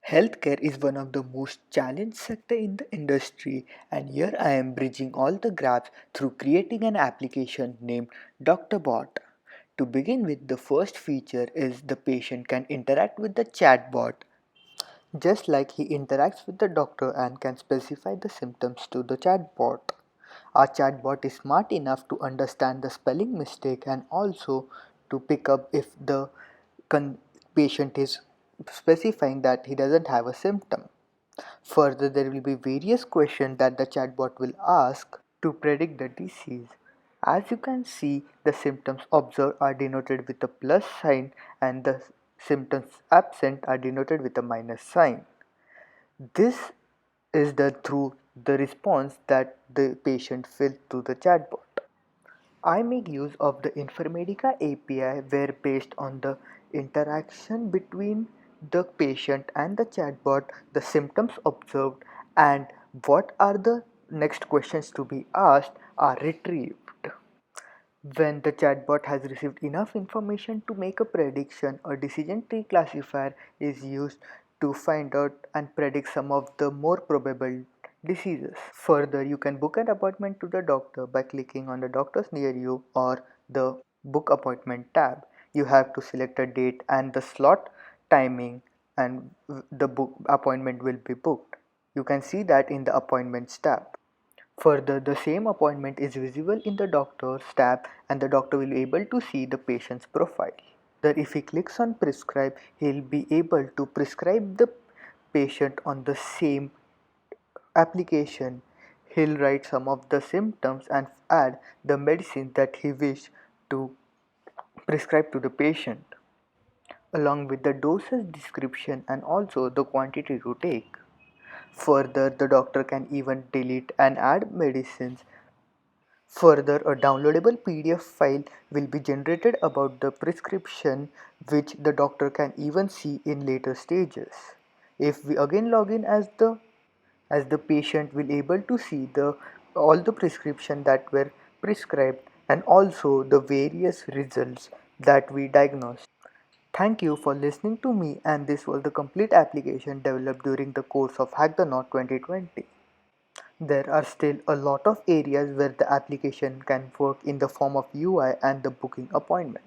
Healthcare is one of the most challenged sector in the industry, and here I am bridging all the gaps through creating an application named DoctorBot. To begin with, the first feature is the patient can interact with the chatbot just like he interacts with the doctor and can specify the symptoms to the chatbot. Our chatbot is smart enough to understand the spelling mistake and also to pick up if the con- patient is specifying that he doesn't have a symptom. Further, there will be various questions that the chatbot will ask to predict the disease. As you can see, the symptoms observed are denoted with a plus sign and the symptoms absent are denoted with a minus sign. This is through the response that the patient fills to the chatbot. I make use of the Informatica API where based on the interaction between the patient and the chatbot, the symptoms observed and what are the next questions to be asked are retrieved. When the chatbot has received enough information to make a prediction, a decision tree classifier is used to find out and predict some of the more probable diseases. Further, you can book an appointment to the doctor by clicking on the doctors near you or the book appointment tab. You have to select a date and the slot timing and the book appointment will be booked. You can see that in the appointments tab. Further, the same appointment is visible in the doctor's tab and the doctor will be able to see the patient's profile. That if he clicks on prescribe, he'll be able to prescribe the patient on the same application. He'll write some of the symptoms and add the medicine that he wished to prescribe to the patient, along with the dosage description and also the quantity to take. Further, the doctor can even delete and add medicines. Further, a downloadable PDF file will be generated about the prescription which the doctor can even see in later stages. If we again log in as the patient will able to see the all the prescription that were prescribed and also the various results that we diagnosed. Thank you for listening to me, and this was the complete application developed during the course of Hack the Knot 2020. There are still a lot of areas where the application can work in the form of UI and the booking appointment.